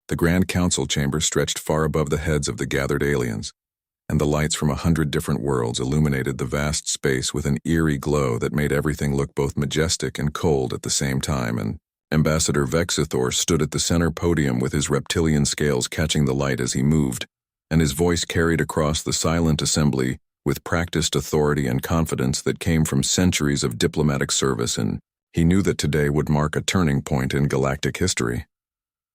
The Grand Council chamber stretched far above the heads of the gathered aliens, and the lights from 100 different worlds illuminated the vast space with an eerie glow that made everything look both majestic and cold at the same time, and Ambassador Vexithor stood at the center podium with his reptilian scales catching the light as he moved, and his voice carried across the silent assembly with practiced authority and confidence that came from centuries of diplomatic service, and he knew that today would mark a turning point in galactic history.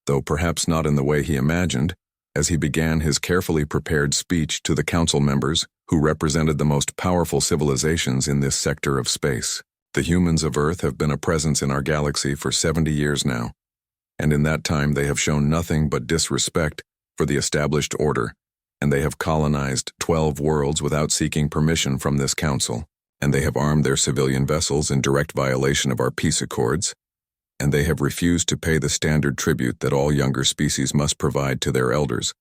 Though perhaps not in the way he imagined, as he began his carefully prepared speech to the council members who represented the most powerful civilizations in this sector of space. The humans of Earth have been a presence in our galaxy for 70 years now, and in that time they have shown nothing but disrespect for the established order, and they have colonized 12 worlds without seeking permission from this council, and they have armed their civilian vessels in direct violation of our peace accords, and they have refused to pay the standard tribute that all younger species must provide to their elders,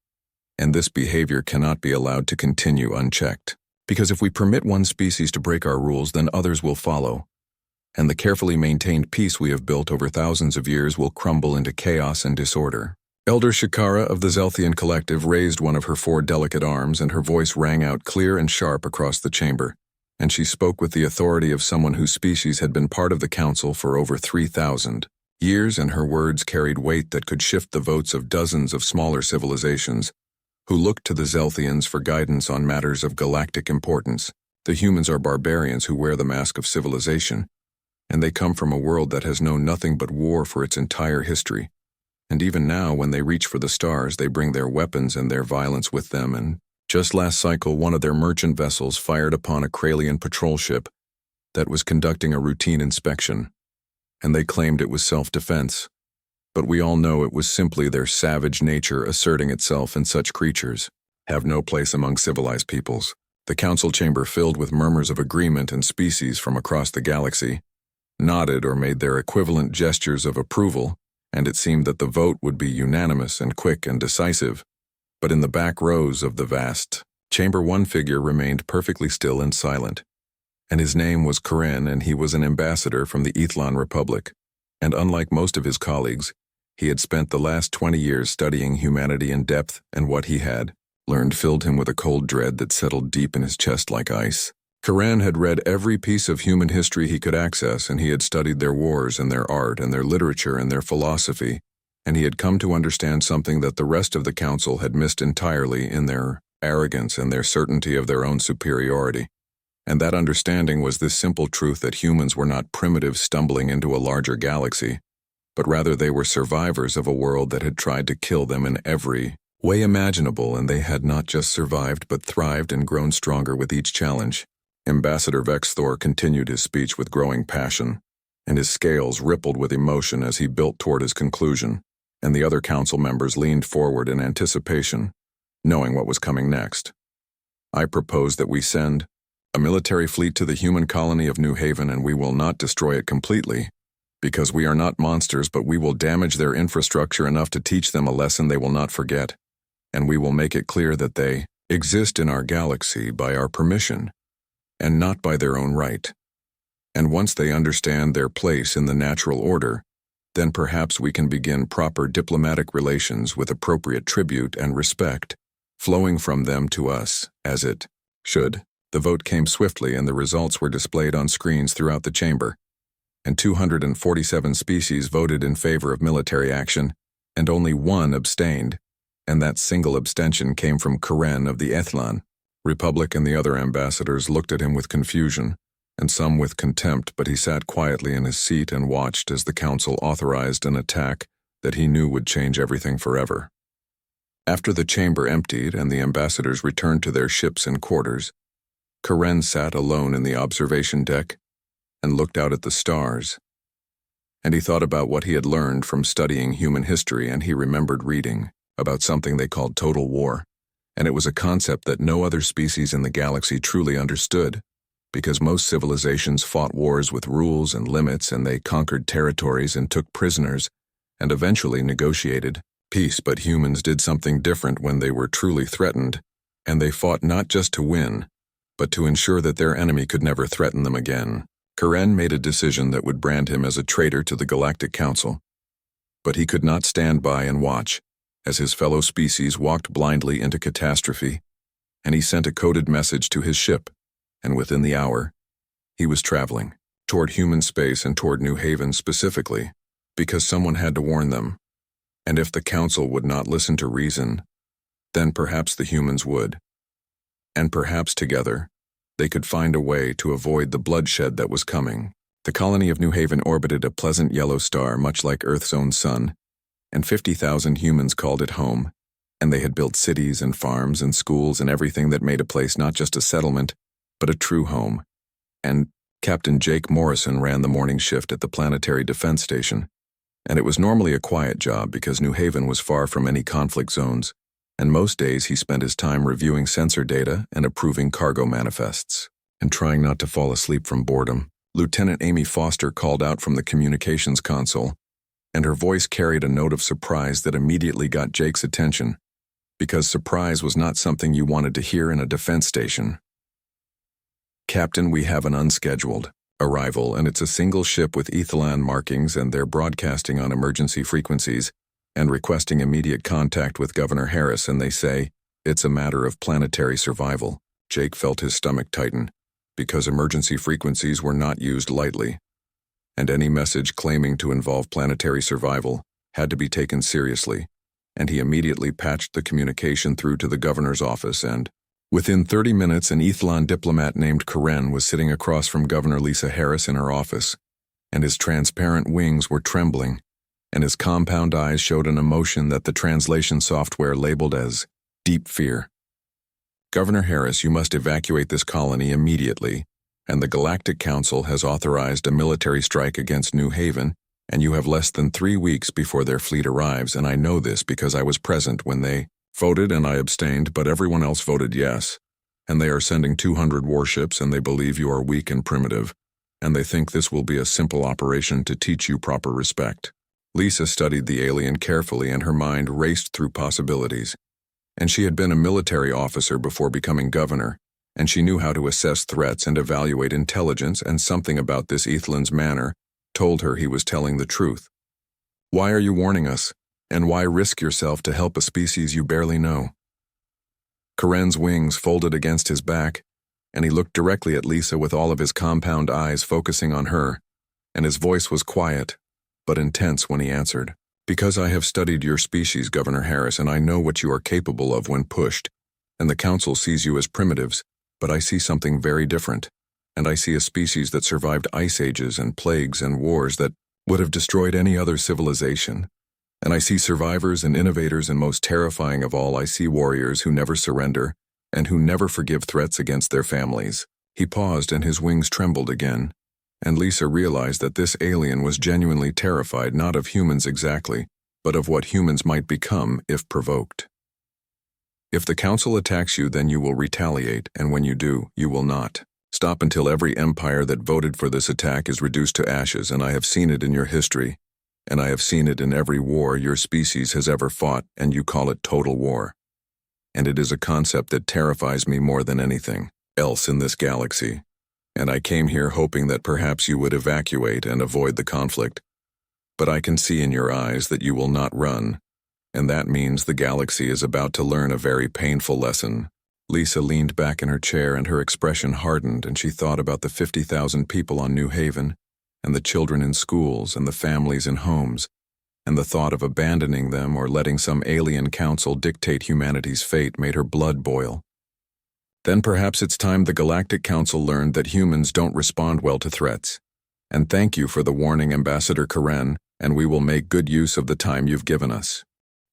and this behavior cannot be allowed to continue unchecked. Because if we permit one species to break our rules, then others will follow, and the carefully maintained peace we have built over thousands of years will crumble into chaos and disorder. Elder Shikara of the Zelthian Collective raised one of her 4 delicate arms, and her voice rang out clear and sharp across the chamber, and she spoke with the authority of someone whose species had been part of the council for over 3,000 years, and her words carried weight that could shift the votes of dozens of smaller civilizations who looked to the Zelthians for guidance on matters of galactic importance. The humans are barbarians who wear the mask of civilization, and they come from a world that has known nothing but war for its entire history. And even now, when they reach for the stars, they bring their weapons and their violence with them, and just last cycle, one of their merchant vessels fired upon a Kralian patrol ship that was conducting a routine inspection, and they claimed it was self-defense. But we all know it was simply their savage nature asserting itself, and such creatures have no place among civilized peoples. The council chamber, filled with murmurs of agreement, and species from across the galaxy nodded or made their equivalent gestures of approval, and it seemed that the vote would be unanimous and quick and decisive. But in the back rows of the vast chamber, one figure remained perfectly still and silent, and his name was Karen, and he was an ambassador from the Ethlan Republic, and unlike most of his colleagues, he had spent the last 20 years studying humanity in depth, and what he had learned filled him with a cold dread that settled deep in his chest like ice. Karen had read every piece of human history he could access, and he had studied their wars and their art and their literature and their philosophy, and he had come to understand something that the rest of the council had missed entirely in their arrogance and their certainty of their own superiority. And that understanding was this simple truth that humans were not primitives stumbling into a larger galaxy, but rather they were survivors of a world that had tried to kill them in every way imaginable, and they had not just survived but thrived and grown stronger with each challenge. Ambassador Vexithor continued his speech with growing passion, and his scales rippled with emotion as he built toward his conclusion, and the other council members leaned forward in anticipation, knowing what was coming next. I propose that we send a military fleet to the human colony of New Haven, and we will not destroy it completely, because we are not monsters, but we will damage their infrastructure enough to teach them a lesson they will not forget, and we will make it clear that they exist in our galaxy by our permission, and not by their own right. And once they understand their place in the natural order, then perhaps we can begin proper diplomatic relations with appropriate tribute and respect flowing from them to us, as it should. The vote came swiftly, and the results were displayed on screens throughout the chamber, and 247 species voted in favor of military action, and only 1 abstained, and that single abstention came from Karen of the Ethlan Republic, and the other ambassadors looked at him with confusion, and some with contempt, but he sat quietly in his seat and watched as the council authorized an attack that he knew would change everything forever. After the chamber emptied and the ambassadors returned to their ships and quarters, Karen sat alone in the observation deck and looked out at the stars, and he thought about what he had learned from studying human history, and he remembered reading about something they called total war. And it was a concept that no other species in the galaxy truly understood, because most civilizations fought wars with rules and limits, and they conquered territories and took prisoners, and eventually negotiated peace. But humans did something different when they were truly threatened, and they fought not just to win, but to ensure that their enemy could never threaten them again. Karen made a decision that would brand him as a traitor to the Galactic Council, but he could not stand by and watch as his fellow species walked blindly into catastrophe, and he sent a coded message to his ship, and within the hour, he was traveling toward human space and toward New Haven specifically, because someone had to warn them, and if the Council would not listen to reason, then perhaps the humans would. And perhaps together, they could find a way to avoid the bloodshed that was coming. The colony of New Haven orbited a pleasant yellow star much like Earth's own sun, and 50,000 humans called it home, and they had built cities and farms and schools and everything that made a place not just a settlement, but a true home. And Captain Jake Morrison ran the morning shift at the Planetary Defense Station, and it was normally a quiet job because New Haven was far from any conflict zones, and most days he spent his time reviewing sensor data and approving cargo manifests. And trying not to fall asleep from boredom, Lieutenant Amy Foster called out from the communications console, and her voice carried a note of surprise that immediately got Jake's attention, because surprise was not something you wanted to hear in a defense station. "Captain, we have an unscheduled arrival, and it's a single ship with Ethelan markings, and they're broadcasting on emergency frequencies and requesting immediate contact with Governor Harris, and they say it's a matter of planetary survival." Jake felt his stomach tighten, because emergency frequencies were not used lightly, and any message claiming to involve planetary survival had to be taken seriously, and he immediately patched the communication through to the governor's office, and within 30 minutes an Ethelan diplomat named Karen was sitting across from Governor Lisa Harris in her office, and his transparent wings were trembling, and his compound eyes showed an emotion that the translation software labeled as deep fear. "Governor Harris, you must evacuate this colony immediately, and the Galactic Council has authorized a military strike against New Haven, and you have less than 3 weeks before their fleet arrives, and I know this because I was present when they voted and I abstained, but everyone else voted yes, and they are sending 200 warships, and they believe you are weak and primitive, and they think this will be a simple operation to teach you proper respect." Lisa studied the alien carefully, and her mind raced through possibilities. And she had been a military officer before becoming governor, and she knew how to assess threats and evaluate intelligence, and something about this Ethelan's manner told her he was telling the truth. "Why are you warning us? And why risk yourself to help a species you barely know?" Karen's wings folded against his back, and he looked directly at Lisa with all of his compound eyes focusing on her, and his voice was quiet, but intense when he answered. "Because I have studied your species, Governor Harris, and I know what you are capable of when pushed, and the Council sees you as primitives, but I see something very different, and I see a species that survived ice ages and plagues and wars that would have destroyed any other civilization. And I see survivors and innovators, and most terrifying of all, I see warriors who never surrender and who never forgive threats against their families." He paused and his wings trembled again, and Lisa realized that this alien was genuinely terrified not of humans exactly, but of what humans might become if provoked. "If the Council attacks you, then you will retaliate, and when you do, you will not stop until every empire that voted for this attack is reduced to ashes, and I have seen it in your history, and I have seen it in every war your species has ever fought, and you call it total war. And it is a concept that terrifies me more than anything else in this galaxy. And I came here hoping that perhaps you would evacuate and avoid the conflict. But I can see in your eyes that you will not run, and that means the galaxy is about to learn a very painful lesson." Lisa leaned back in her chair, and her expression hardened, and she thought about the 50,000 people on New Haven, and the children in schools, and the families in homes, and the thought of abandoning them or letting some alien council dictate humanity's fate made her blood boil. "Then perhaps it's time the Galactic Council learned that humans don't respond well to threats. And thank you for the warning, Ambassador Karen, and we will make good use of the time you've given us."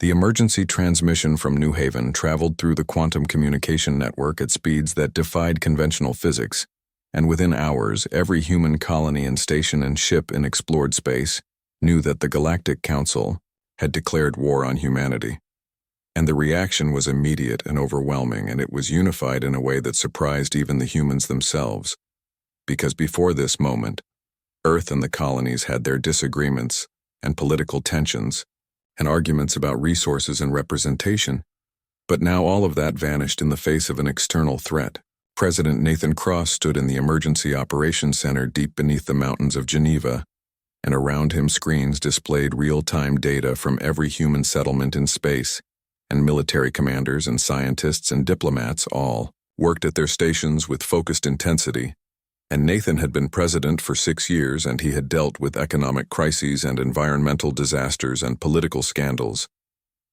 The emergency transmission from New Haven traveled through the quantum communication network at speeds that defied conventional physics, and within hours, every human colony and station and ship in explored space knew that the Galactic Council had declared war on humanity. And the reaction was immediate and overwhelming, and it was unified in a way that surprised even the humans themselves. Because before this moment, Earth and the colonies had their disagreements and political tensions and arguments about resources and representation, but now all of that vanished in the face of an external threat. President Nathan Cross stood in the Emergency Operations Center deep beneath the mountains of Geneva, and around him screens displayed real-time data from every human settlement in space, and military commanders and scientists and diplomats all worked at their stations with focused intensity. And Nathan had been president for 6 years, and he had dealt with economic crises and environmental disasters and political scandals.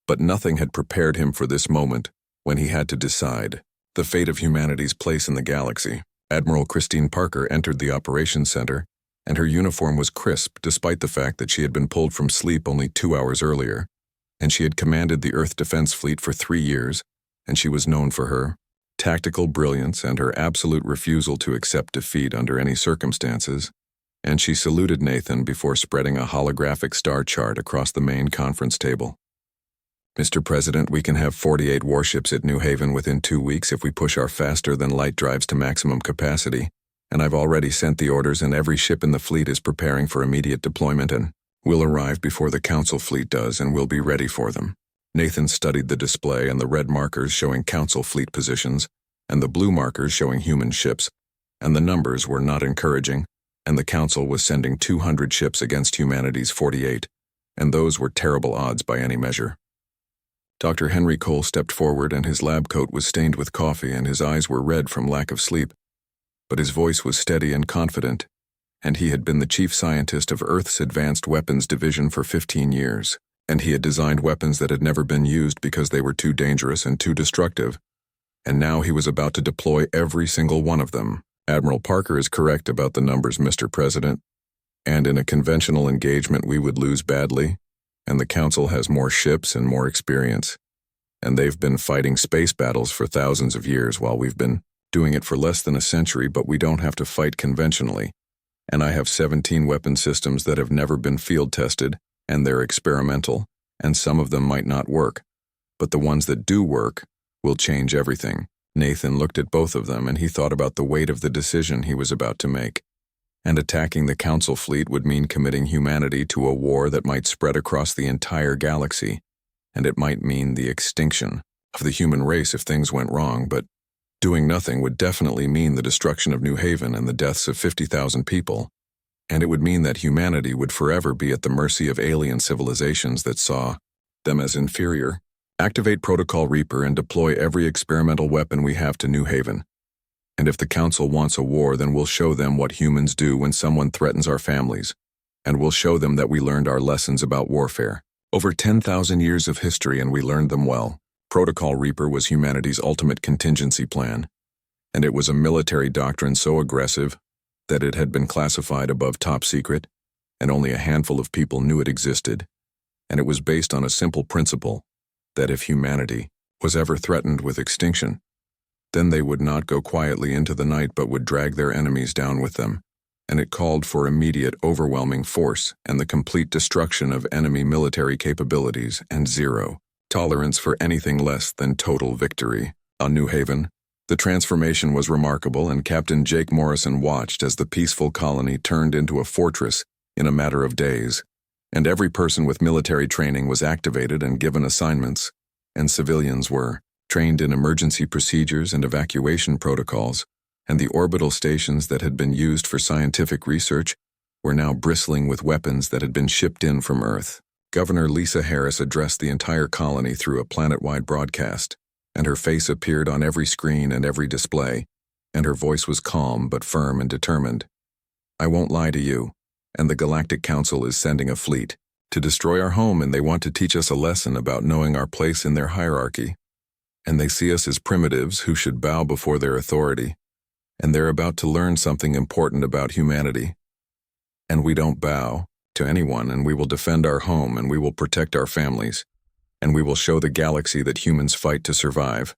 But nothing had prepared him for this moment when he had to decide the fate of humanity's place in the galaxy. Admiral Christine Parker entered the operations center, and her uniform was crisp despite the fact that she had been pulled from sleep only 2 hours earlier, and she had commanded the Earth Defense Fleet for 3 years, and she was known for her tactical brilliance and her absolute refusal to accept defeat under any circumstances, and she saluted Nathan before spreading a holographic star chart across the main conference table. "Mr. President, we can have 48 warships at New Haven within 2 weeks if we push our faster-than-light drives to maximum capacity, and I've already sent the orders and every ship in the fleet is preparing for immediate deployment, and we'll arrive before the Council fleet does and we'll be ready for them." Nathan studied the display and the red markers showing Council fleet positions, and the blue markers showing human ships, and the numbers were not encouraging, and the Council was sending 200 ships against humanity's 48, and those were terrible odds by any measure. Dr. Henry Cole stepped forward, and his lab coat was stained with coffee and his eyes were red from lack of sleep. But his voice was steady and confident, and he had been the chief scientist of Earth's Advanced Weapons Division for 15 years, and he had designed weapons that had never been used because they were too dangerous and too destructive, and now he was about to deploy every single one of them. "Admiral Parker is correct about the numbers, Mr. President, and in a conventional engagement we would lose badly, and the Council has more ships and more experience, and they've been fighting space battles for thousands of years while we've been doing it for less than a century, but we don't have to fight conventionally, and I have 17 weapon systems that have never been field tested, and they're experimental, and some of them might not work, but the ones that do work will change everything." Nathan looked at both of them, and he thought about the weight of the decision he was about to make. And attacking the Council fleet would mean committing humanity to a war that might spread across the entire galaxy, and it might mean the extinction of the human race if things went wrong, but doing nothing would definitely mean the destruction of New Haven and the deaths of 50,000 people, and it would mean that humanity would forever be at the mercy of alien civilizations that saw them as inferior. "Activate Protocol Reaper and deploy every experimental weapon we have to New Haven. And if the Council wants a war, then we'll show them what humans do when someone threatens our families, and we'll show them that we learned our lessons about warfare. Over 10,000 years of history, and we learned them well." Protocol Reaper was humanity's ultimate contingency plan, and it was a military doctrine so aggressive that it had been classified above top secret, and only a handful of people knew it existed, and it was based on a simple principle that if humanity was ever threatened with extinction, then they would not go quietly into the night but would drag their enemies down with them, and it called for immediate, overwhelming force and the complete destruction of enemy military capabilities and zero tolerance for anything less than total victory. On New Haven, the transformation was remarkable, and Captain Jake Morrison watched as the peaceful colony turned into a fortress in a matter of days, and every person with military training was activated and given assignments, and civilians were trained in emergency procedures and evacuation protocols, and the orbital stations that had been used for scientific research were now bristling with weapons that had been shipped in from Earth. Governor Lisa Harris addressed the entire colony through a planet-wide broadcast, and her face appeared on every screen and every display, and her voice was calm but firm and determined. "I won't lie to you, and the Galactic Council is sending a fleet to destroy our home, and they want to teach us a lesson about knowing our place in their hierarchy, and they see us as primitives who should bow before their authority, and they're about to learn something important about humanity. And we don't bow to anyone, and we will defend our home, and we will protect our families, and we will show the galaxy that humans fight to survive,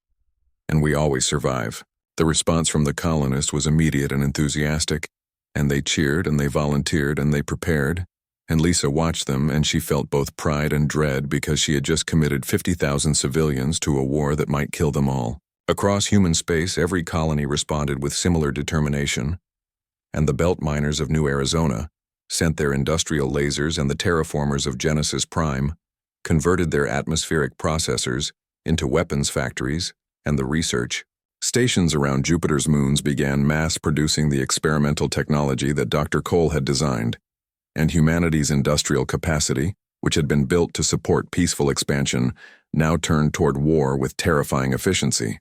and we always survive." The response from the colonists was immediate and enthusiastic, and they cheered and they volunteered and they prepared, and Lisa watched them, and she felt both pride and dread because she had just committed 50,000 civilians to a war that might kill them all. Across human space, every colony responded with similar determination, and the belt miners of New Arizona sent their industrial lasers, and the terraformers of Genesis Prime converted their atmospheric processors into weapons factories, and the research stations around Jupiter's moons began mass-producing the experimental technology that Dr. Cole had designed, and humanity's industrial capacity, which had been built to support peaceful expansion, now turned toward war with terrifying efficiency.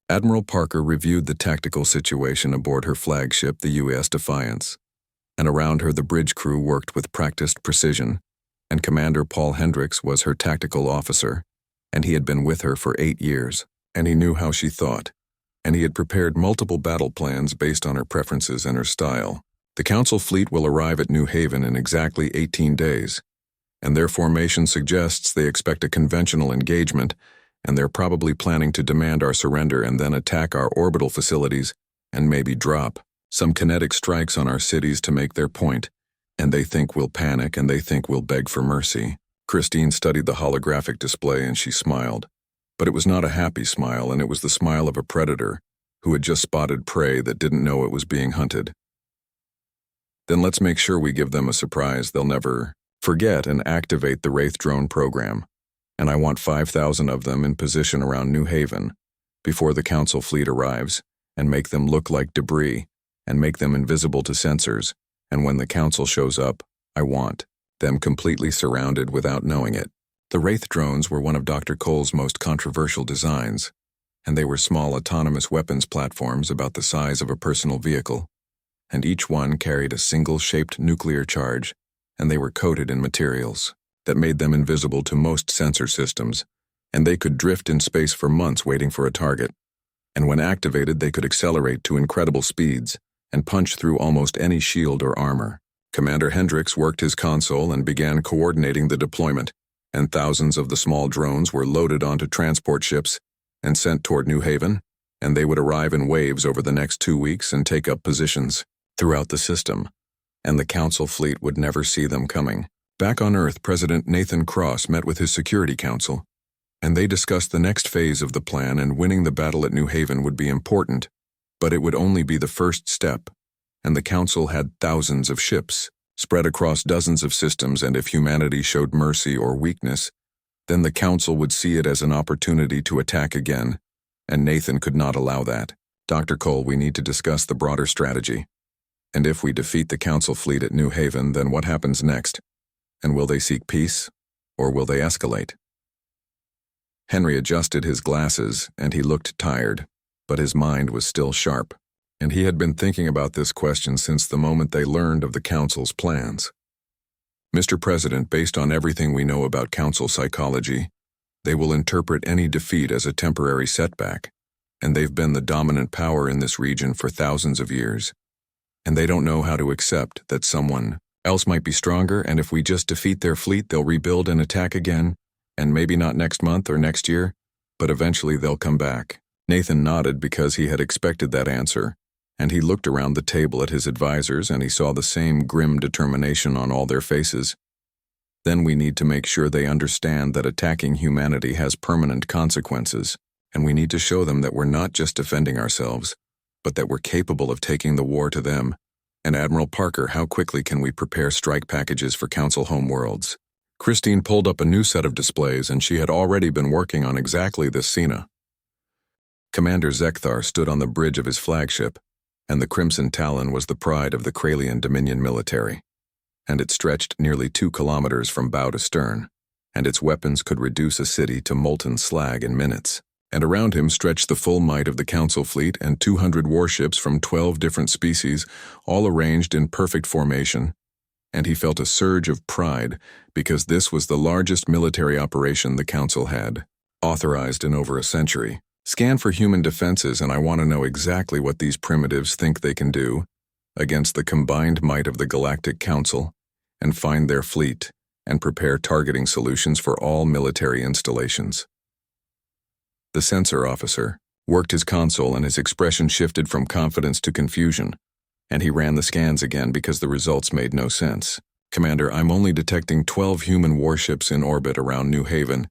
Admiral Parker reviewed the tactical situation aboard her flagship, the U.S. Defiance, and around her the bridge crew worked with practiced precision, and Commander Paul Hendricks was her tactical officer, and he had been with her for 8 years, and he knew how she thought, and he had prepared multiple battle plans based on her preferences and her style. The Council fleet will arrive at New Haven in exactly 18 days, and their formation suggests they expect a conventional engagement, and they're probably planning to demand our surrender and then attack our orbital facilities and maybe drop some kinetic strikes on our cities to make their point, and they think we'll panic and they think we'll beg for mercy. Christine studied the holographic display and she smiled. But it was not a happy smile, and it was the smile of a predator who had just spotted prey that didn't know it was being hunted. Then let's make sure we give them a surprise they'll never forget and activate the Wraith drone program. And I want 5,000 of them in position around New Haven before the Council fleet arrives, and make them look like debris, and make them invisible to sensors, and when the Council shows up, I want them completely surrounded without knowing it. The Wraith drones were one of Dr. Cole's most controversial designs, and they were small autonomous weapons platforms about the size of a personal vehicle, and each one carried a single-shaped nuclear charge, and they were coated in materials that made them invisible to most sensor systems, and they could drift in space for months waiting for a target, and when activated they could accelerate to incredible speeds and punch through almost any shield or armor. Commander Hendricks worked his console and began coordinating the deployment, and thousands of the small drones were loaded onto transport ships and sent toward New Haven, and they would arrive in waves over the next 2 weeks and take up positions throughout the system, and the Council fleet would never see them coming. Back on Earth, President Nathan Cross met with his Security Council, and they discussed the next phase of the plan, and winning the battle at New Haven would be important, but it would only be the first step, and the Council had thousands of ships spread across dozens of systems, and if humanity showed mercy or weakness, then the Council would see it as an opportunity to attack again, and Nathan could not allow that. Dr. Cole, we need to discuss the broader strategy. And if we defeat the Council fleet at New Haven, then what happens next? And will they seek peace, or will they escalate? Henry adjusted his glasses, and he looked tired, but his mind was still sharp, and he had been thinking about this question since the moment they learned of the Council's plans. Mr. President, based on everything we know about Council psychology, they will interpret any defeat as a temporary setback, and they've been the dominant power in this region for thousands of years, and they don't know how to accept that someone else might be stronger, and if we just defeat their fleet, they'll rebuild and attack again, and maybe not next month or next year, but eventually they'll come back. Nathan nodded because he had expected that answer, and he looked around the table at his advisors and he saw the same grim determination on all their faces. Then we need to make sure they understand that attacking humanity has permanent consequences, and we need to show them that we're not just defending ourselves, but that we're capable of taking the war to them. And Admiral Parker, how quickly can we prepare strike packages for Council homeworlds? Christine pulled up a new set of displays, and she had already been working on exactly this scene. Commander Zekthar stood on the bridge of his flagship, and the Crimson Talon was the pride of the Kralian Dominion military, and it stretched nearly 2 kilometers from bow to stern, and its weapons could reduce a city to molten slag in minutes. And around him stretched the full might of the Council fleet and 200 warships from 12 different species, all arranged in perfect formation, and he felt a surge of pride because this was the largest military operation the Council had authorized in over a century. Scan for human defenses, and I want to know exactly what these primitives think they can do against the combined might of the Galactic Council, and find their fleet and prepare targeting solutions for all military installations. The sensor officer worked his console, and his expression shifted from confidence to confusion, and he ran the scans again because the results made no sense. Commander, I'm only detecting 12 human warships in orbit around New Haven,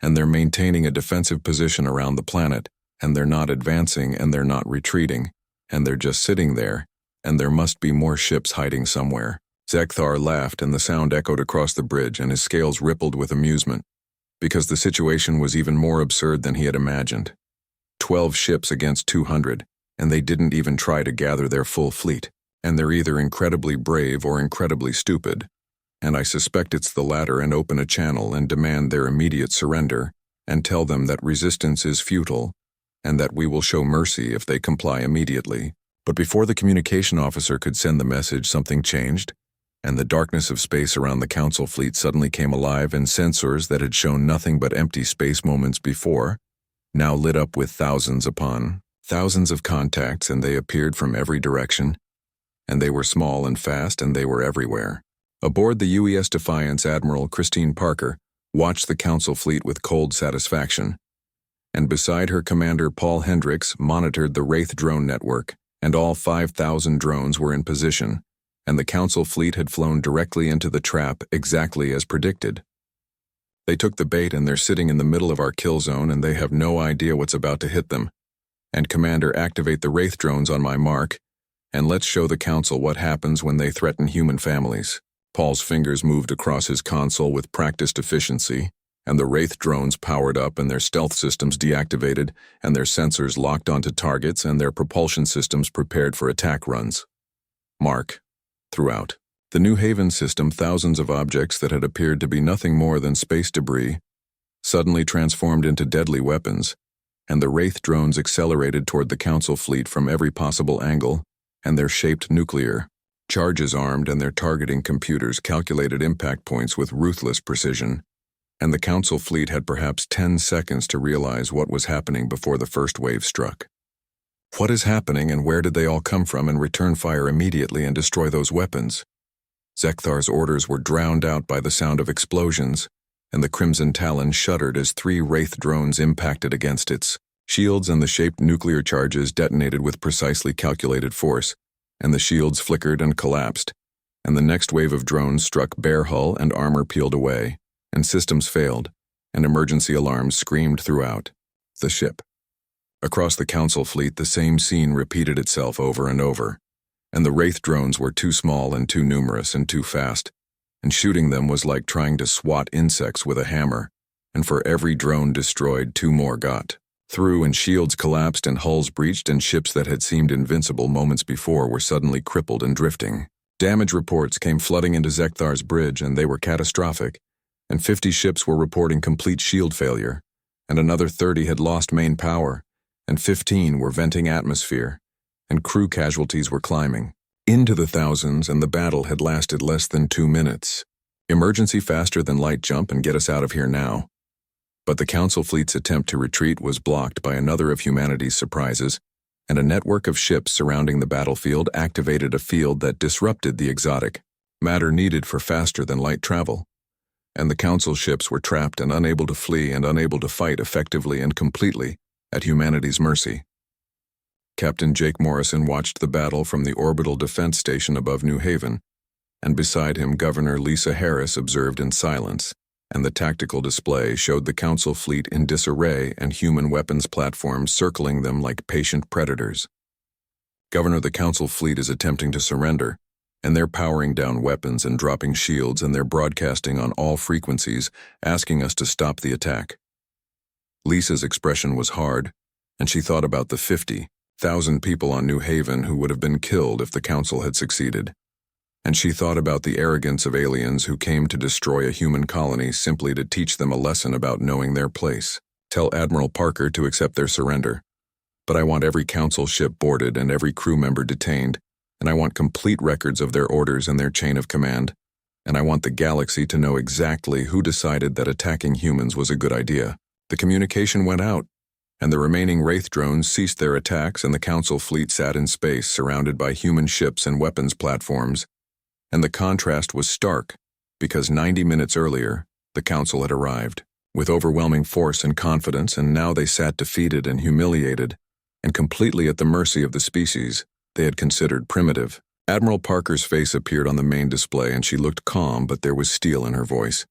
and they're maintaining a defensive position around the planet, and they're not advancing and they're not retreating, and they're just sitting there, and there must be more ships hiding somewhere. Zekthar laughed, and the sound echoed across the bridge, and his scales rippled with amusement, because the situation was even more absurd than he had imagined. 12 ships against 200, and they didn't even try to gather their full fleet. And they're either incredibly brave or incredibly stupid, and I suspect it's the latter, and open a channel and demand their immediate surrender, and tell them that resistance is futile, and that we will show mercy if they comply immediately. But before the communication officer could send the message, something changed, and the darkness of space around the Council fleet suddenly came alive, and sensors that had shown nothing but empty space moments before now lit up with thousands upon thousands of contacts, and they appeared from every direction, and they were small and fast, and they were everywhere. Aboard the UES Defiance, Admiral Christine Parker watched the Council fleet with cold satisfaction, and beside her, Commander Paul Hendricks monitored the Wraith drone network, and all 5,000 drones were in position, and the Council fleet had flown directly into the trap exactly as predicted. They took the bait, and they're sitting in the middle of our kill zone, and they have no idea what's about to hit them. And Commander, activate the Wraith drones on my mark, and let's show the Council what happens when they threaten human families. Paul's fingers moved across his console with practiced efficiency, and the Wraith drones powered up, and their stealth systems deactivated, and their sensors locked onto targets, and their propulsion systems prepared for attack runs. Mark. Throughout the New Haven system, thousands of objects that had appeared to be nothing more than space debris suddenly transformed into deadly weapons, and the Wraith drones accelerated toward the Council fleet from every possible angle, and their shaped nuclear charges armed, and their targeting computers calculated impact points with ruthless precision, and the Council fleet had perhaps 10 seconds to realize what was happening before the first wave struck. What is happening, and where did they all come from, and return fire immediately and destroy those weapons? Zekthar's orders were drowned out by the sound of explosions, and the Crimson Talon shuddered as 3 Wraith drones impacted against its shields, and the shaped nuclear charges detonated with precisely calculated force, and the shields flickered and collapsed, and the next wave of drones struck bare hull, and armor peeled away, and systems failed, and emergency alarms screamed throughout the ship. Across the Council fleet, the same scene repeated itself over and over, and the Wraith drones were too small and too numerous and too fast, and shooting them was like trying to swat insects with a hammer, and for every drone destroyed, 2 more got through, and shields collapsed, and hulls breached, and ships that had seemed invincible moments before were suddenly crippled and drifting. Damage reports came flooding into Zekthar's bridge, and they were catastrophic, and 50 ships were reporting complete shield failure, and another 30 had lost main power, and 15 were venting atmosphere, and crew casualties were climbing into the thousands, and the battle had lasted less than 2 minutes. Emergency faster than light jump and get us out of here now. But the Council fleet's attempt to retreat was blocked by another of humanity's surprises, and a network of ships surrounding the battlefield activated a field that disrupted the exotic matter needed for faster than light travel, and the Council ships were trapped and unable to flee and unable to fight effectively and completely at humanity's mercy. Captain Jake Morrison watched the battle from the orbital defense station above New Haven, and beside him Governor Lisa Harris observed in silence, and the tactical display showed the Council fleet in disarray and human weapons platforms circling them like patient predators. Governor, the Council fleet is attempting to surrender, and they're powering down weapons and dropping shields, and they're broadcasting on all frequencies, asking us to stop the attack. Lisa's expression was hard, and she thought about the 50,000 people on New Haven who would have been killed if the Council had succeeded. And she thought about the arrogance of aliens who came to destroy a human colony simply to teach them a lesson about knowing their place. Tell Admiral Parker to accept their surrender. But I want every Council ship boarded and every crew member detained, and I want complete records of their orders and their chain of command, and I want the galaxy to know exactly who decided that attacking humans was a good idea. The communication went out, and the remaining Wraith drones ceased their attacks, and the Council fleet sat in space surrounded by human ships and weapons platforms. And the contrast was stark, because 90 minutes earlier, the Council had arrived, with overwhelming force and confidence, and now they sat defeated and humiliated, and completely at the mercy of the species they had considered primitive. Admiral Parker's face appeared on the main display, and she looked calm, but there was steel in her voice.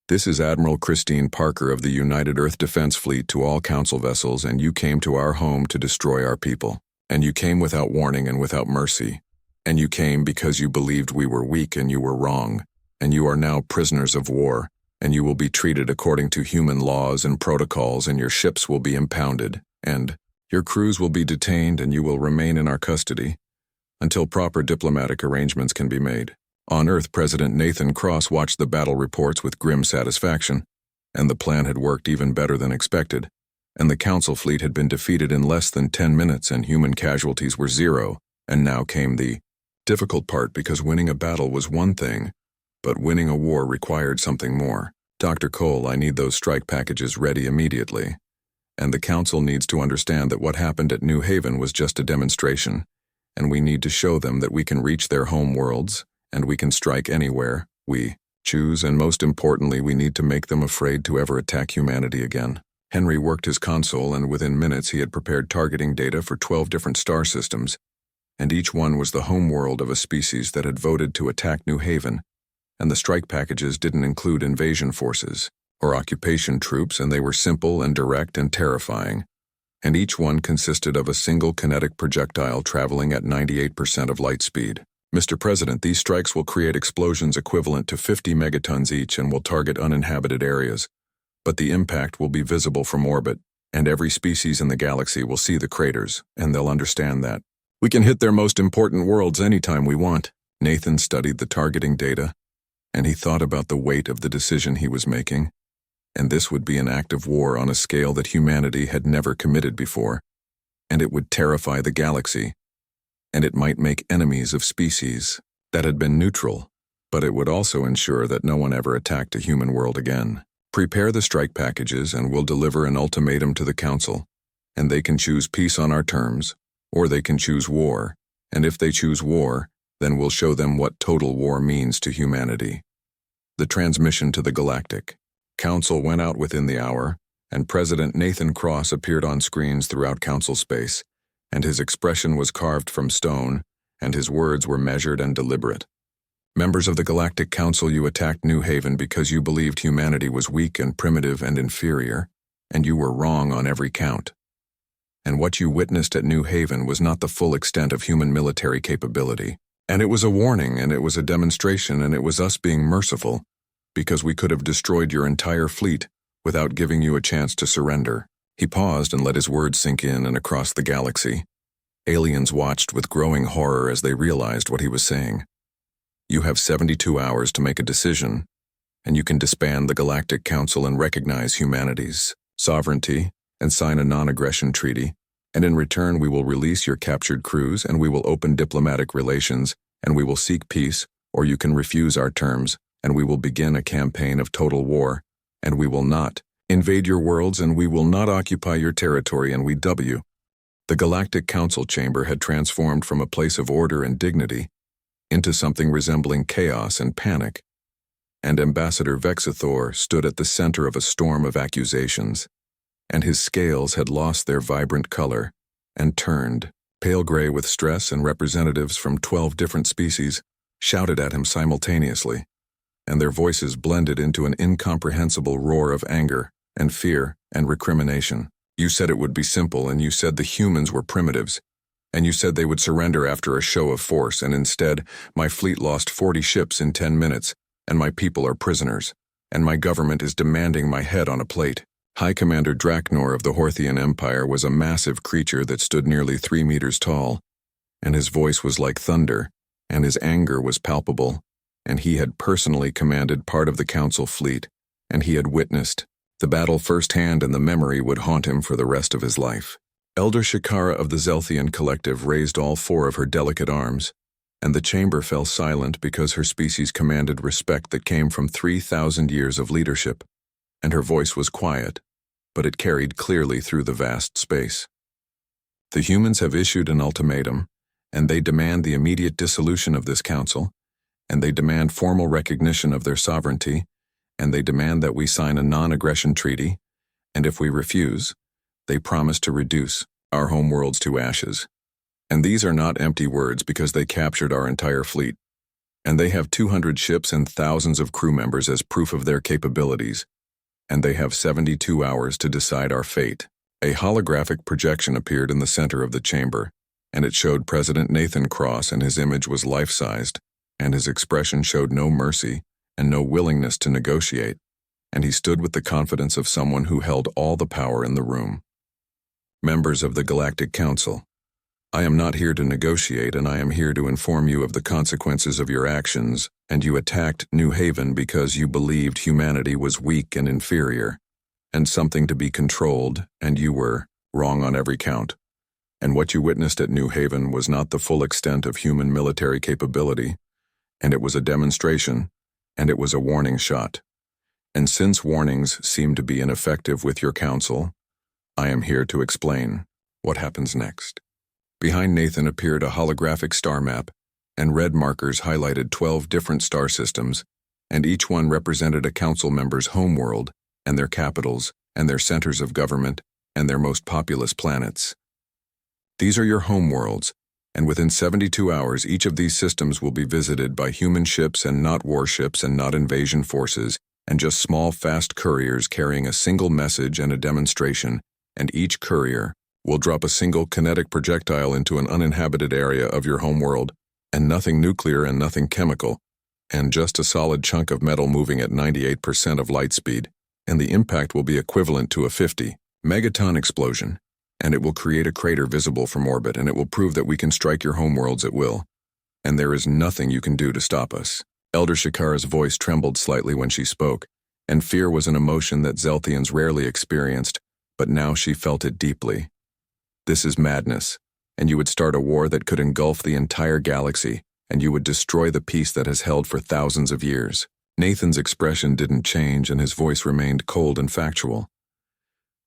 This is Admiral Christine Parker of the United Earth Defense Fleet to all Council vessels, and you came to our home to destroy our people. And you came without warning and without mercy. And you came because you believed we were weak and you were wrong, and you are now prisoners of war, and you will be treated according to human laws and protocols, and your ships will be impounded, and your crews will be detained, and you will remain in our custody. until proper diplomatic arrangements can be made. On Earth, President Nathan Cross watched the battle reports with grim satisfaction, and the plan had worked even better than expected, and the Council fleet had been defeated in less than 10 minutes and human casualties were 0, and now came the difficult part because winning a battle was one thing, but winning a war required something more. Dr. Cole, I need those strike packages ready immediately. And the Council needs to understand that what happened at New Haven was just a demonstration, and we need to show them that we can reach their home worlds, and we can strike anywhere we choose, and most importantly, we need to make them afraid to ever attack humanity again. Henry worked his console, and within minutes he had prepared targeting data for 12 different star systems, and each one was the home world of a species that had voted to attack New Haven, and the strike packages didn't include invasion forces or occupation troops, and they were simple and direct and terrifying, and each one consisted of a single kinetic projectile traveling at 98% of light speed. Mr. President, these strikes will create explosions equivalent to 50 megatons each and will target uninhabited areas, but the impact will be visible from orbit, and every species in the galaxy will see the craters, and they'll understand that. We can hit their most important worlds anytime we want. Nathan studied the targeting data, and he thought about the weight of the decision he was making, and this would be an act of war on a scale that humanity had never committed before, and it would terrify the galaxy, and it might make enemies of species that had been neutral, but it would also ensure that no one ever attacked a human world again. Prepare the strike packages and we'll deliver an ultimatum to the Council, and they can choose peace on our terms, or they can choose war, and if they choose war, then we'll show them what total war means to humanity. The transmission to the Galactic Council went out within the hour, and President Nathan Cross appeared on screens throughout Council space, and his expression was carved from stone, and his words were measured and deliberate. Members of the Galactic Council, you attacked New Haven because you believed humanity was weak and primitive and inferior, and you were wrong on every count. And what you witnessed at New Haven was not the full extent of human military capability. And it was a warning, and it was a demonstration, and it was us being merciful, because we could have destroyed your entire fleet without giving you a chance to surrender. He paused and let his words sink in and across the galaxy. Aliens watched with growing horror as they realized what he was saying. You have 72 hours to make a decision, and you can disband the Galactic Council and recognize humanity's sovereignty and sign a non-aggression treaty, and in return we will release your captured crews and we will open diplomatic relations and we will seek peace, or you can refuse our terms and we will begin a campaign of total war, and we will not invade your worlds and we will not occupy your territory, and we W. The Galactic Council chamber had transformed from a place of order and dignity into something resembling chaos and panic, and Ambassador Vexathor stood at the center of a storm of accusations, and his scales had lost their vibrant color and turned pale gray with stress, and representatives from 12 different species shouted at him simultaneously, and their voices blended into an incomprehensible roar of anger and fear and recrimination. You said it would be simple, and you said the humans were primitives, and you said they would surrender after a show of force, and instead, my fleet lost 40 ships in 10 minutes, and my people are prisoners, and my government is demanding my head on a plate. High Commander Draknor of the Horthian Empire was a massive creature that stood nearly 3 meters tall, and his voice was like thunder, and his anger was palpable, and he had personally commanded part of the Council fleet, and he had witnessed the battle firsthand, and the memory would haunt him for the rest of his life. Elder Shikara of the Zelthian Collective raised all 4 of her delicate arms, and the chamber fell silent because her species commanded respect that came from 3,000 years of leadership, and her voice was quiet, but it carried clearly through the vast space. The humans have issued an ultimatum, and they demand the immediate dissolution of this council, and they demand formal recognition of their sovereignty, and they demand that we sign a non-aggression treaty, and if we refuse, they promise to reduce our homeworlds to ashes. And these are not empty words, because they captured our entire fleet, and they have 200 ships and thousands of crew members as proof of their capabilities, and they have 72 hours to decide our fate. A holographic projection appeared in the center of the chamber, and it showed President Nathan Cross, and his image was life-sized, and his expression showed no mercy and no willingness to negotiate, and he stood with the confidence of someone who held all the power in the room. Members of the Galactic Council, I am not here to negotiate, and I am here to inform you of the consequences of your actions, and you attacked New Haven because you believed humanity was weak and inferior, and something to be controlled, and you were wrong on every count. And what you witnessed at New Haven was not the full extent of human military capability, and it was a demonstration, and it was a warning shot. And since warnings seem to be ineffective with your counsel, I am here to explain what happens next. Behind Nathan appeared a holographic star map, and red markers highlighted 12 different star systems, and each one represented a council member's homeworld, and their capitals, and their centers of government, and their most populous planets. These are your homeworlds, and within 72 hours each of these systems will be visited by human ships and not warships and not invasion forces, and just small fast couriers carrying a single message and a demonstration, and each courier will drop a single kinetic projectile into an uninhabited area of your homeworld, and nothing nuclear and nothing chemical, and just a solid chunk of metal moving at 98% of light speed, and the impact will be equivalent to a 50 megaton explosion, and it will create a crater visible from orbit, and it will prove that we can strike your homeworlds at will, and there is nothing you can do to stop us. Elder Shikara's voice trembled slightly when she spoke, and fear was an emotion that Zelthians rarely experienced, but now she felt it deeply. This is madness, and you would start a war that could engulf the entire galaxy, and you would destroy the peace that has held for thousands of years. Nathan's expression didn't change, and his voice remained cold and factual.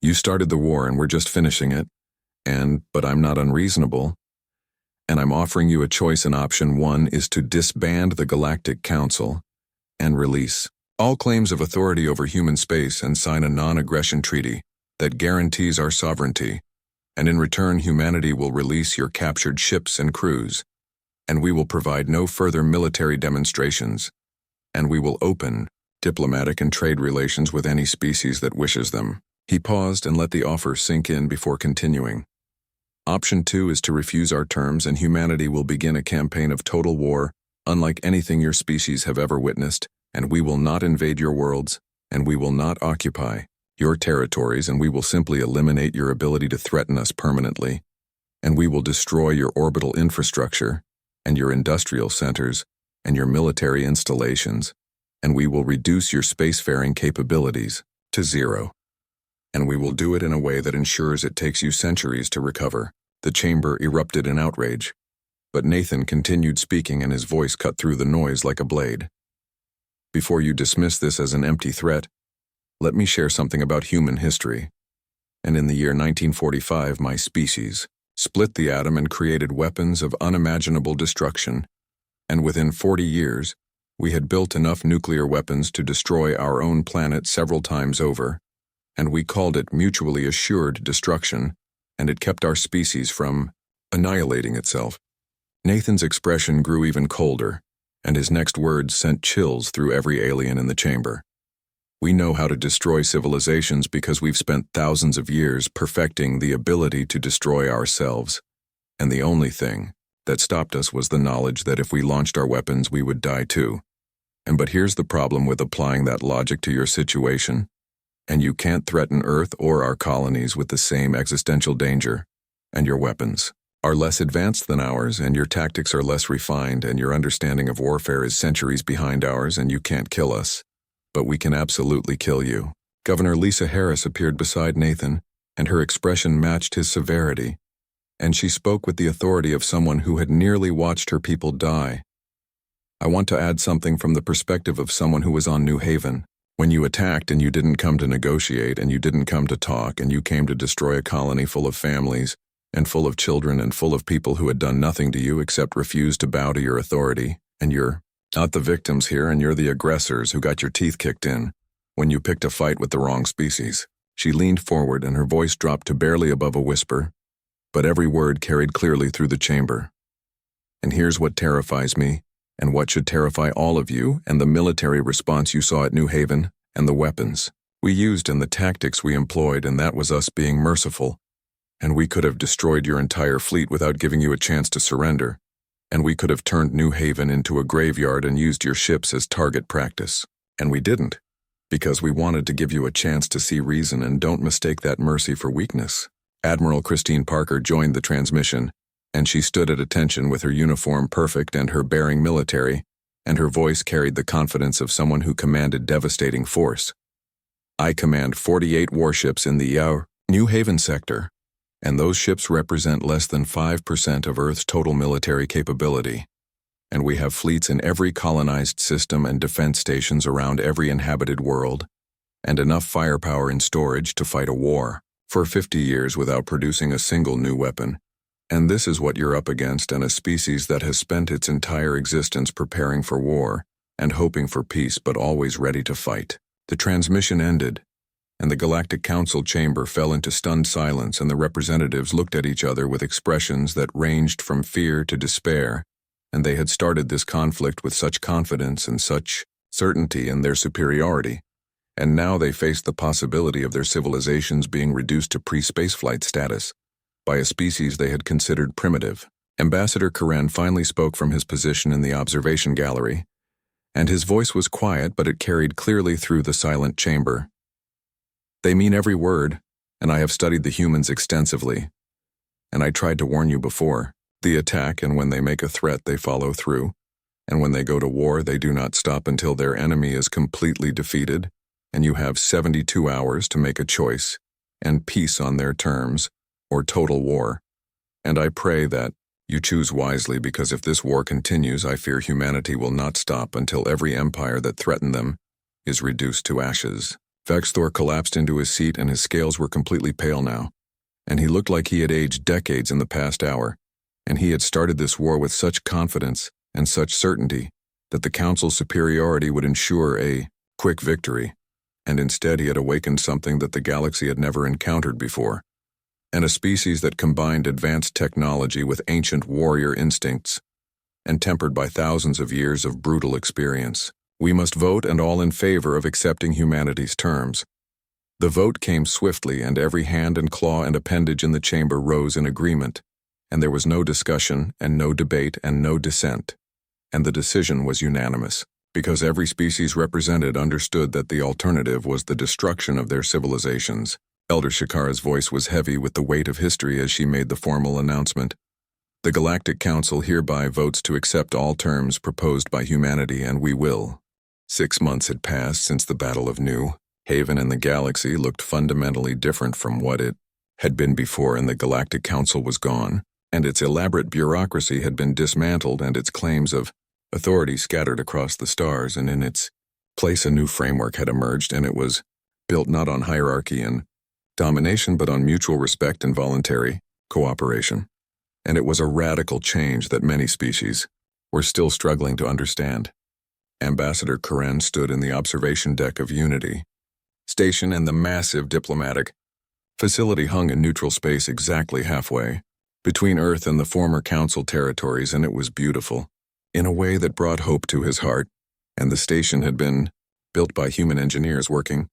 You started the war, and we're just finishing it, but I'm not unreasonable, and I'm offering you a choice, and option 1 is to disband the Galactic Council and release all claims of authority over human space and sign a non-aggression treaty that guarantees our sovereignty, and in return humanity will release your captured ships and crews, and we will provide no further military demonstrations, and we will open diplomatic and trade relations with any species that wishes them. He paused and let the offer sink in before continuing. Option 2 is to refuse our terms, and humanity will begin a campaign of total war, unlike anything your species have ever witnessed, and we will not invade your worlds, and we will not occupy your territories, and we will simply eliminate your ability to threaten us permanently, and we will destroy your orbital infrastructure, and your industrial centers, and your military installations, and we will reduce your spacefaring capabilities to 0. And we will do it in a way that ensures it takes you centuries to recover. The chamber erupted in outrage, but Nathan continued speaking, and his voice cut through the noise like a blade. Before you dismiss this as an empty threat, let me share something about human history. And in the year 1945, my species split the atom and created weapons of unimaginable destruction. And within 40 years, we had built enough nuclear weapons to destroy our own planet several times over, and we called it mutually assured destruction, and it kept our species from annihilating itself. Nathan's expression grew even colder, and his next words sent chills through every alien in the chamber. We know how to destroy civilizations because we've spent thousands of years perfecting the ability to destroy ourselves, and the only thing that stopped us was the knowledge that if we launched our weapons we would die too. But here's the problem with applying that logic to your situation, and you can't threaten Earth or our colonies with the same existential danger, and your weapons are less advanced than ours, and your tactics are less refined, and your understanding of warfare is centuries behind ours, and you can't kill us. But we can absolutely kill you. Governor Lisa Harris appeared beside Nathan, and her expression matched his severity, and she spoke with the authority of someone who had nearly watched her people die. I want to add something from the perspective of someone who was on New Haven. When you attacked and you didn't come to negotiate and you didn't come to talk and you came to destroy a colony full of families and full of children and full of people who had done nothing to you except refuse to bow to your authority, and you're not the victims here, and you're the aggressors who got your teeth kicked in when you picked a fight with the wrong species. She leaned forward and her voice dropped to barely above a whisper, but every word carried clearly through the chamber. And here's what terrifies me, and what should terrify all of you, and the military response you saw at New Haven, and the weapons we used and the tactics we employed, and that was us being merciful. And we could have destroyed your entire fleet without giving you a chance to surrender. And we could have turned New Haven into a graveyard and used your ships as target practice. And we didn't, because we wanted to give you a chance to see reason, and don't mistake that mercy for weakness. Admiral Christine Parker joined the transmission, and she stood at attention with her uniform perfect and her bearing military, and her voice carried the confidence of someone who commanded devastating force. I command 48 warships in the New Haven sector, and those ships represent less than 5% of Earth's total military capability. And we have fleets in every colonized system and defense stations around every inhabited world, and enough firepower in storage to fight a war for 50 years without producing a single new weapon. And this is what you're up against, and a species that has spent its entire existence preparing for war and hoping for peace, but always ready to fight. The transmission ended, and the Galactic Council chamber fell into stunned silence, and the representatives looked at each other with expressions that ranged from fear to despair. And they had started this conflict with such confidence and such certainty in their superiority, and now they faced the possibility of their civilizations being reduced to pre-spaceflight status by a species they had considered primitive. Ambassador Karen finally spoke from his position in the observation gallery, and his voice was quiet, but it carried clearly through the silent chamber. They mean every word, and I have studied the humans extensively, and I tried to warn you before. The attack, and when they make a threat, they follow through, and when they go to war, they do not stop until their enemy is completely defeated, and you have 72 hours to make a choice, and peace on their terms, or total war. And I pray that you choose wisely, because if this war continues, I fear humanity will not stop until every empire that threatened them is reduced to ashes. Vexthor collapsed into his seat, and his scales were completely pale now, and he looked like he had aged decades in the past hour, and he had started this war with such confidence and such certainty that the Council's superiority would ensure a quick victory, and instead he had awakened something that the galaxy had never encountered before, and a species that combined advanced technology with ancient warrior instincts, and tempered by thousands of years of brutal experience. We must vote, and all in favor of accepting humanity's terms. The vote came swiftly, and every hand and claw and appendage in the chamber rose in agreement, and there was no discussion and no debate and no dissent, and the decision was unanimous, because every species represented understood that the alternative was the destruction of their civilizations. Elder Shakara's voice was heavy with the weight of history as she made the formal announcement. The Galactic Council hereby votes to accept all terms proposed by humanity, and we will. 6 months had passed since the Battle of New Haven, and the galaxy looked fundamentally different from what it had been before, and the Galactic Council was gone, and its elaborate bureaucracy had been dismantled, and its claims of authority scattered across the stars, and in its place a new framework had emerged, and it was built not on hierarchy and domination, but on mutual respect and voluntary cooperation. And it was a radical change that many species were still struggling to understand. Ambassador Karen stood in the observation deck of Unity Station, and the massive diplomatic facility hung in neutral space exactly halfway between Earth and the former Council territories, and it was beautiful in a way that brought hope to his heart, and the station had been built by human engineers working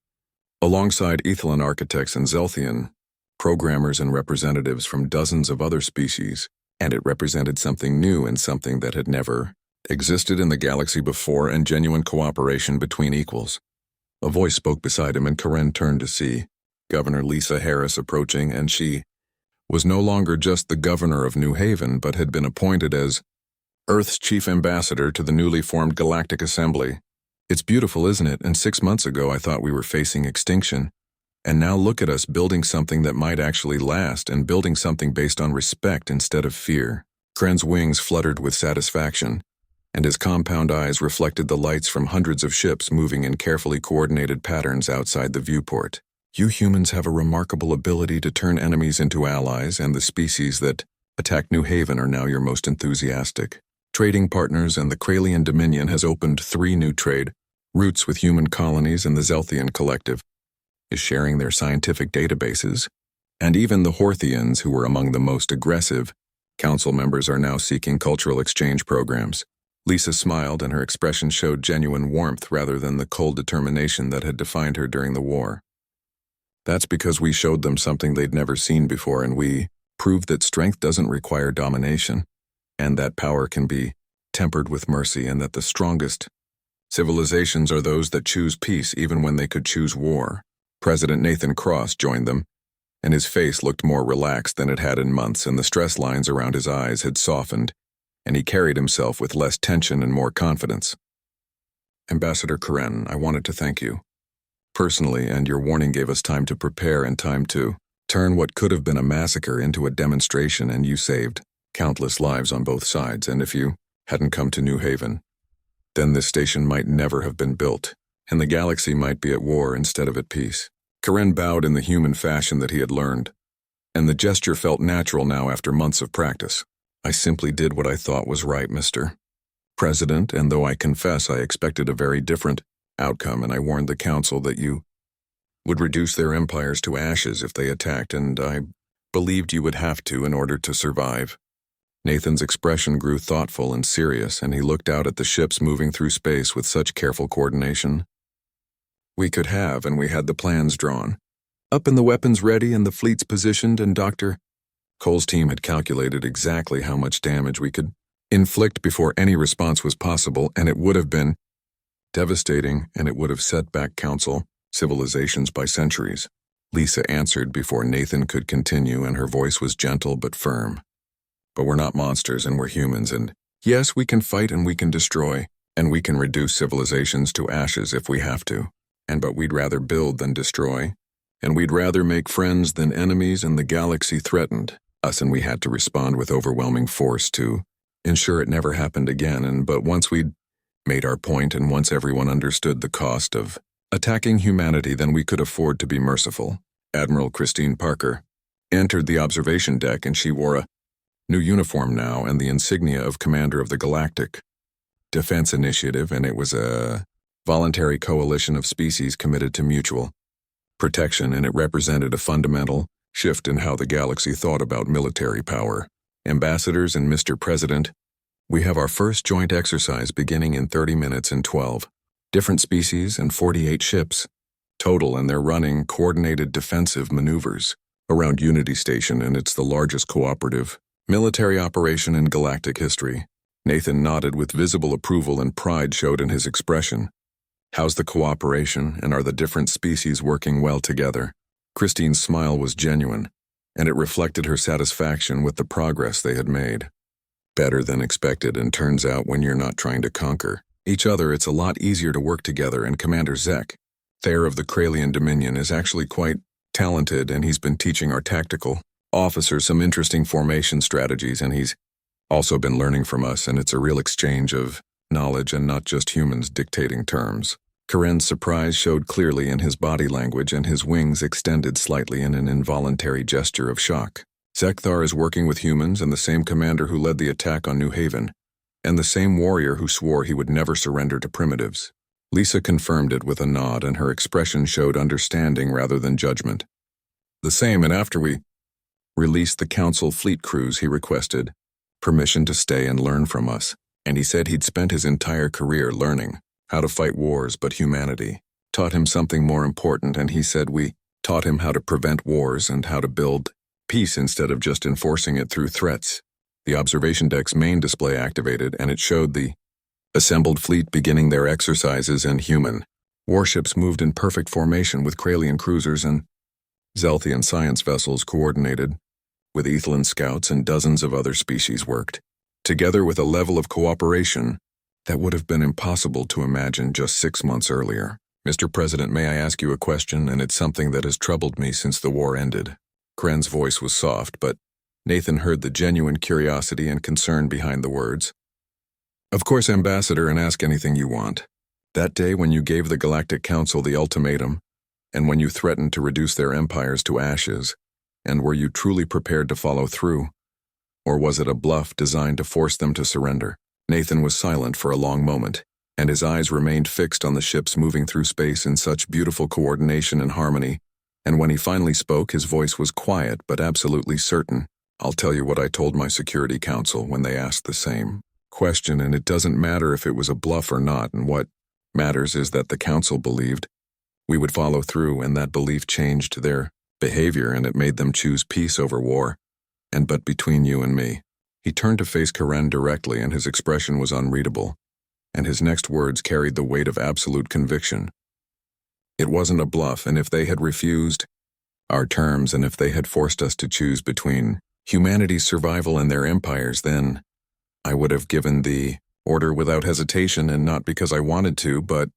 alongside Ethelon architects and Zelthian programmers and representatives from dozens of other species, and it represented something new and something that had never existed in the galaxy before, and genuine cooperation between equals. A voice spoke beside him, and Karen turned to see Governor Lisa Harris approaching, and she was no longer just the governor of New Haven, but had been appointed as Earth's chief ambassador to the newly formed Galactic Assembly. It's beautiful, isn't it? And 6 months ago I thought we were facing extinction, and now look at us building something that might actually last, and building something based on respect instead of fear. Karen's wings fluttered with satisfaction, and his compound eyes reflected the lights from hundreds of ships moving in carefully coordinated patterns outside the viewport. You humans have a remarkable ability to turn enemies into allies, and the species that attacked New Haven are now your most enthusiastic trading partners, and the Kralian Dominion has opened 3 new trade routes with human colonies, and the Zelthian Collective is sharing their scientific databases, and even the Horthians, who were among the most aggressive council members, are now seeking cultural exchange programs. Lisa smiled, and her expression showed genuine warmth rather than the cold determination that had defined her during the war. That's because we showed them something they'd never seen before, and we proved that strength doesn't require domination, and that power can be tempered with mercy, and that the strongest civilizations are those that choose peace even when they could choose war. President Nathan Cross joined them, and his face looked more relaxed than it had in months, and the stress lines around his eyes had softened, and he carried himself with less tension and more confidence. "Ambassador Karen, I wanted to thank you personally, and your warning gave us time to prepare and time to turn what could have been a massacre into a demonstration, and you saved countless lives on both sides, and if you hadn't come to New Haven, then this station might never have been built, and the galaxy might be at war instead of at peace." Karen bowed in the human fashion that he had learned, and the gesture felt natural now after months of practice. "I simply did what I thought was right, Mr. President, and though I confess I expected a very different outcome, and I warned the Council that you would reduce their empires to ashes if they attacked, and I believed you would have to in order to survive." Nathan's expression grew thoughtful and serious, and he looked out at the ships moving through space with such careful coordination. "We could have, and we had the plans drawn up and the weapons ready and the fleets positioned, and Dr. Cole's team had calculated exactly how much damage we could inflict before any response was possible, and it would have been devastating, and it would have set back Council civilizations by centuries." Lisa answered before Nathan could continue, and her voice was gentle but firm. "But we're not monsters, and we're humans, and yes, we can fight and we can destroy, and we can reduce civilizations to ashes if we have to, but we'd rather build than destroy, and we'd rather make friends than enemies, and the galaxy threatened us, and we had to respond with overwhelming force to ensure it never happened again, but once we'd made our point and once everyone understood the cost of attacking humanity, then we could afford to be merciful." Admiral Christine Parker entered the observation deck, and she wore a new uniform now and the insignia of Commander of the Galactic Defense Initiative, and it was a voluntary coalition of species committed to mutual protection, and it represented a fundamental shift in how the galaxy thought about military power. "Ambassadors and Mr. President, we have our first joint exercise beginning in 30 minutes and 12 different species and 48 ships total, and they're running coordinated defensive maneuvers around Unity Station, and it's the largest cooperative military operation in galactic history." Nathan nodded with visible approval, and pride showed in his expression. "How's the cooperation, and are the different species working well together?" Christine's smile was genuine, and it reflected her satisfaction with the progress they had made. "Better than expected, and turns out when you're not trying to conquer each other, it's a lot easier to work together, and Commander Zek, Thayer of the Kralian Dominion, is actually quite talented, and he's been teaching our tactical officers some interesting formation strategies, and he's also been learning from us, and it's a real exchange of knowledge and not just humans dictating terms." Karen's surprise showed clearly in his body language, and his wings extended slightly in an involuntary gesture of shock. "Zekthar is working with humans, and the same commander who led the attack on New Haven, and the same warrior who swore he would never surrender to primitives." Lisa confirmed it with a nod, and her expression showed understanding rather than judgment. "The same, and after we released the Council fleet crews, he requested permission to stay and learn from us, and he said he'd spent his entire career learning how to fight wars, but humanity taught him something more important, and he said we taught him how to prevent wars and how to build peace instead of just enforcing it through threats." The observation deck's main display activated, and it showed the assembled fleet beginning their exercises, and human warships moved in perfect formation with Kralian cruisers and Zelthian science vessels coordinated with Ethelin scouts, and dozens of other species worked together with a level of cooperation that would have been impossible to imagine just 6 months earlier. "Mr. President, may I ask you a question, and it's something that has troubled me since the war ended." Kren's voice was soft, but Nathan heard the genuine curiosity and concern behind the words. "Of course, Ambassador, and ask anything you want. That day when you gave the Galactic Council the ultimatum, and when you threatened to reduce their empires to ashes, and were you truly prepared to follow through? Or was it a bluff designed to force them to surrender?" Nathan was silent for a long moment, and his eyes remained fixed on the ships moving through space in such beautiful coordination and harmony, and when he finally spoke, his voice was quiet but absolutely certain. "I'll tell you what I told my Security Council when they asked the same question, and it doesn't matter if it was a bluff or not, and what matters is that the Council believed we would follow through, and that belief changed their behavior, and it made them choose peace over war. But between you and me." He turned to face Karen directly, and his expression was unreadable, and his next words carried the weight of absolute conviction. "It wasn't a bluff, and if they had refused, our terms, and if they had forced us to choose between humanity's survival and their empires, then I would have given the order without hesitation, and not because I wanted to, but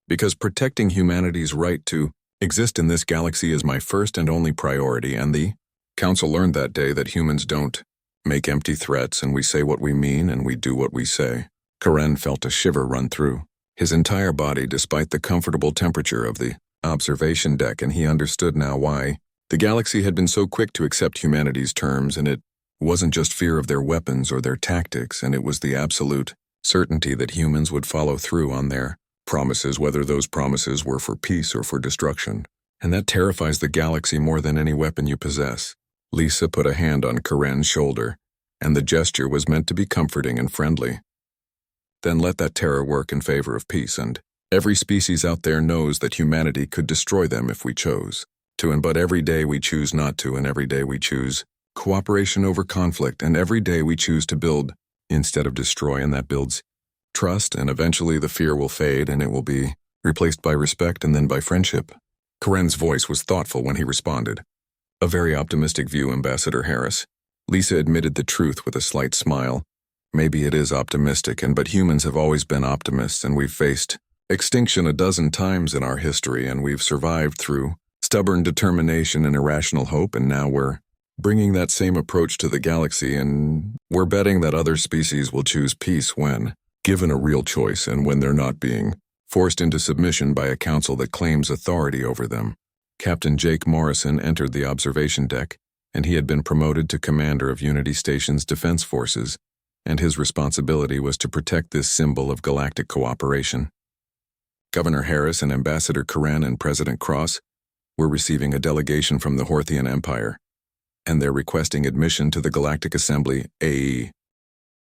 because protecting humanity's right to exist in this galaxy is my first and only priority, and the Council learned that day that humans don't make empty threats, and we say what we mean and we do what we say. Karen felt a shiver run through his entire body despite the comfortable temperature of the observation deck, and he understood now why the galaxy had been so quick to accept humanity's terms, and it wasn't just fear of their weapons or their tactics, and it was the absolute certainty that humans would follow through on their promises, whether those promises were for peace or for destruction. And that terrifies the galaxy more than any weapon you possess. Lisa put a hand on Karen's shoulder, and the gesture was meant to be comforting and friendly. Then let that terror work in favor of peace, and every species out there knows that humanity could destroy them if we chose to, but every day we choose not to, and every day we choose cooperation over conflict, and every day we choose to build instead of destroy, and that builds trust, and eventually the fear will fade and it will be replaced by respect and then by friendship. Karen's voice was thoughtful when he responded. A very optimistic view, Ambassador Harris. Lisa admitted the truth with a slight smile. Maybe it is optimistic, but humans have always been optimists, and we've faced extinction a dozen times in our history, and we've survived through stubborn determination and irrational hope, and now we're bringing that same approach to the galaxy, and we're betting that other species will choose peace when given a real choice, and when they're not being forced into submission by a council that claims authority over them. Captain Jake Morrison entered the observation deck, and he had been promoted to commander of Unity Station's defense forces, and his responsibility was to protect this symbol of galactic cooperation. Governor Harris and Ambassador Karen and President Cross were receiving a delegation from the Horthian Empire, and they're requesting admission to the Galactic Assembly, AE.